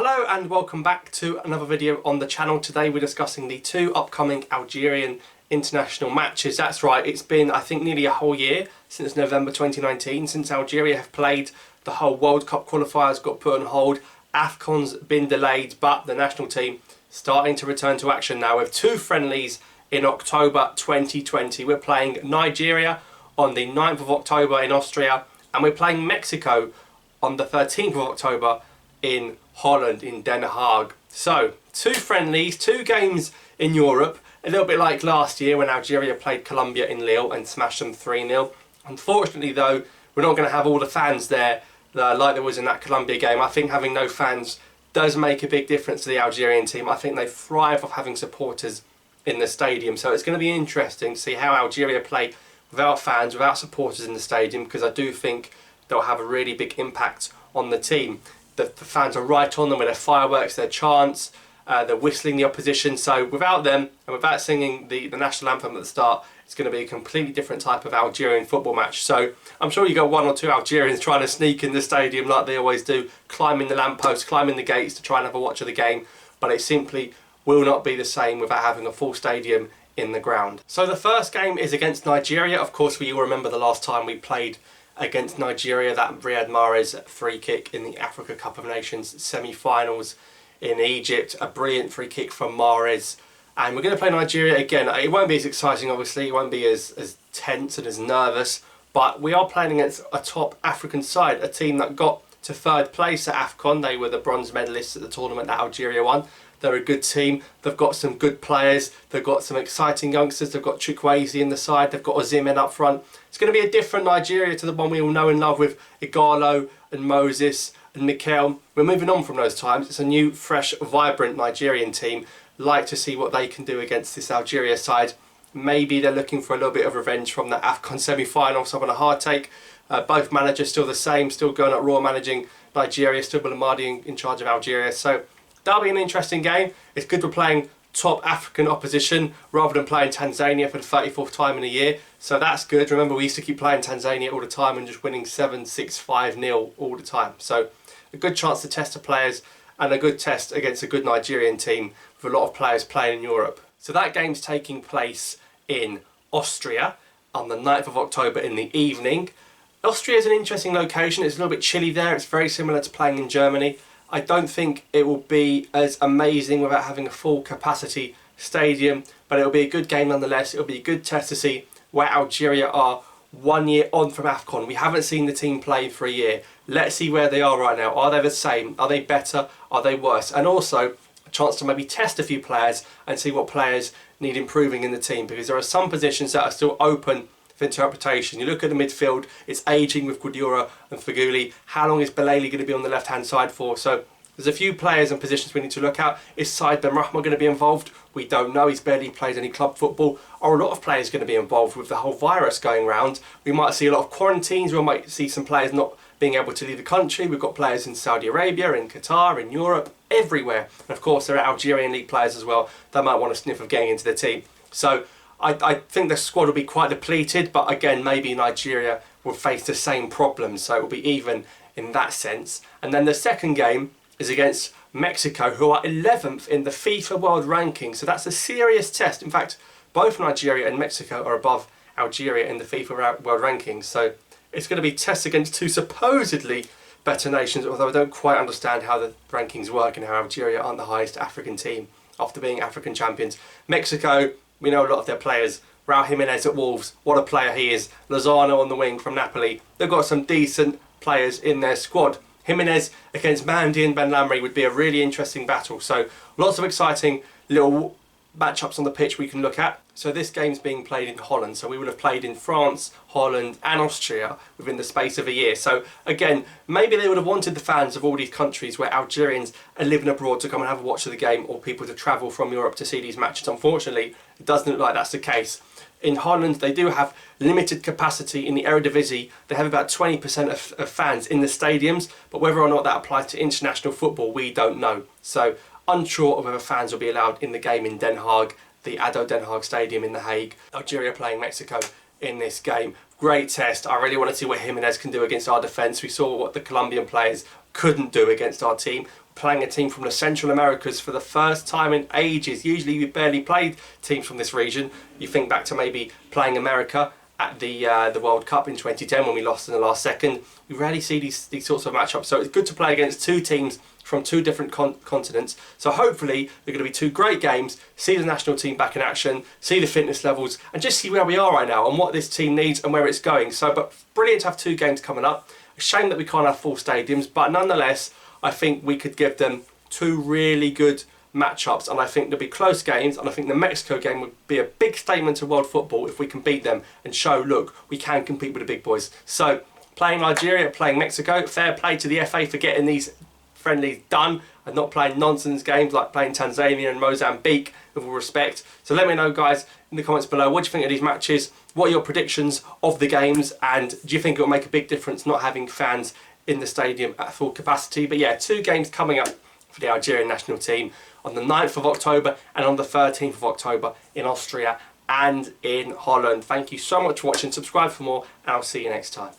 Hello and welcome back to another video on the channel. Today we're discussing the two upcoming Algerian international matches. That's right, it's been I think nearly a whole year since November 2019 since Algeria have played. The whole World Cup qualifiers got put on hold, AFCON's been delayed, but the national team starting to return to action now with two friendlies in October 2020. We're playing Nigeria on the 9th of October in Austria, and we're playing Mexico on the 13th of October in Holland, in Den Haag. So, two friendlies, two games in Europe, a little bit like last year when Algeria played Colombia in Lille and smashed them 3-0. Unfortunately though, we're not going to have all the fans there like there was in that Colombia game. I think having no fans does make a big difference to the Algerian team. I think they thrive off having supporters in the stadium. So it's going to be interesting to see how Algeria play without fans, without supporters in the stadium, because I do think they'll have a really big impact on the team. The fans are right on them with their fireworks, their chants, they're whistling the opposition. So without them and without singing the national anthem at the start, it's going to be a completely different type of Algerian football match. So I'm sure you got one or two Algerians trying to sneak in the stadium like they always do, climbing the lampposts, climbing the gates to try and have a watch of the game. But it simply will not be the same without having a full stadium in the ground. So the first game is against Nigeria. Of course, we all remember the last time we played against Nigeria, that Riyad Mahrez free kick in the Africa Cup of Nations semi-finals in Egypt, a brilliant free kick from Mahrez. And we're going to play Nigeria again. It won't be as exciting, obviously, it won't be as tense and as nervous, but we are playing against a top African side, a team that got to third place at AFCON. They were the bronze medalists at the tournament that Algeria won. They're a good team, they've got some good players, they've got some exciting youngsters, they've got Chukwueze in the side, they've got Osimhen up front. It's going to be a different Nigeria to the one we all know and love with Igalo and Moses and Mikel. We're moving on from those times. It's a new, fresh, vibrant Nigerian team. Like to see what they can do against this Algeria side. Maybe they're looking for a little bit of revenge from the AFCON semi-final, so I'm on a hard take. Both managers still the same, still going at Raw managing Nigeria, still Boulamadi in charge of Algeria. So that'll be an interesting game. It's good we're playing top African opposition rather than playing Tanzania for the 34th time in a year. So that's good. Remember, we used to keep playing Tanzania all the time and just winning 7-6, 5-0 all the time. So a good chance to test the players and a good test against a good Nigerian team with a lot of players playing in Europe. So that game's taking place in Austria on the 9th of October in the evening. Austria is an interesting location. It's a little bit chilly there. It's very similar to playing in Germany. I don't think it will be as amazing without having a full capacity stadium, but it'll be a good game nonetheless. It'll be a good test to see where Algeria are 1 year on from AFCON. We haven't seen the team play for a year. Let's see where they are right now. Are they the same? Are they better? Are they worse? And also a chance to maybe test a few players and see what players need improving in the team, because there are some positions that are still open for interpretation. You look at the midfield, it's ageing with Gudura and Feghouli. How long is Belali going to be on the left hand side for? So there's a few players and positions we need to look at. Is Said Ben Rahma going to be involved? We don't know. He's barely played any club football. Are a lot of players going to be involved with the whole virus going around? We might see a lot of quarantines. We might see some players not being able to leave the country. We've got players in Saudi Arabia, in Qatar, in Europe, everywhere. And of course there are Algerian league players as well that might want a sniff of getting into the team. So I think the squad will be quite depleted, but again, maybe Nigeria will face the same problems, so it will be even in that sense. And then the second game is against Mexico, who are 11th in the FIFA World Ranking, so that's a serious test. In fact, both Nigeria and Mexico are above Algeria in the FIFA World Rankings, so it's going to be tests against two supposedly better nations, although I don't quite understand how the rankings work and how Algeria aren't the highest African team after being African champions. Mexico, we know a lot of their players. Raul Jimenez at Wolves, what a player he is. Lozano on the wing from Napoli. They've got some decent players in their squad. Jimenez against Mandy and Ben Lamry would be a really interesting battle. So lots of exciting little matchups on the pitch we can look at. So this game's being played in Holland, so we will have played in France, Holland and Austria within the space of a year. So again, maybe they would have wanted the fans of all these countries where Algerians are living abroad to come and have a watch of the game, or people to travel from Europe to see these matches. Unfortunately, it doesn't look like that's the case. In Holland, they do have limited capacity in the Eredivisie. They have about 20% of fans in the stadiums, but whether or not that applies to international football, we don't know. So unsure of whether fans will be allowed in the game in Den Haag, the ADO Den Haag Stadium in The Hague. Algeria playing Mexico in this game. Great test. I really want to see what Jimenez can do against our defence. We saw what the Colombian players couldn't do against our team. playing a team from the Central Americas for the first time in ages. Usually we barely played teams from this region. You think back to maybe playing America at the World Cup in 2010 when we lost in the last second. We rarely see these sorts of matchups, so it's good to play against two teams from two different continents. So hopefully they're going to be two great games, see the national team back in action, see the fitness levels, and just see where we are right now and what this team needs and where it's going. So, but brilliant to have two games coming up. A shame that we can't have full stadiums, but nonetheless, I think we could give them two really good matchups, and I think there'll be close games, and I think the Mexico game would be a big statement to world football if we can beat them and show, look, we can compete with the big boys. So playing Algeria, playing Mexico, fair play to the FA for getting these friendlies done and not playing nonsense games like playing Tanzania and Mozambique, with all respect. So let me know, guys, in the comments below, what do you think of these matches? What are your predictions of the games, and do you think it will make a big difference not having fans in the stadium at full capacity? But yeah, two games coming up for the Algerian national team on the 9th of October and on the 13th of October in Austria and in Holland. Thank you so much for watching. Subscribe for more, and I'll see you next time.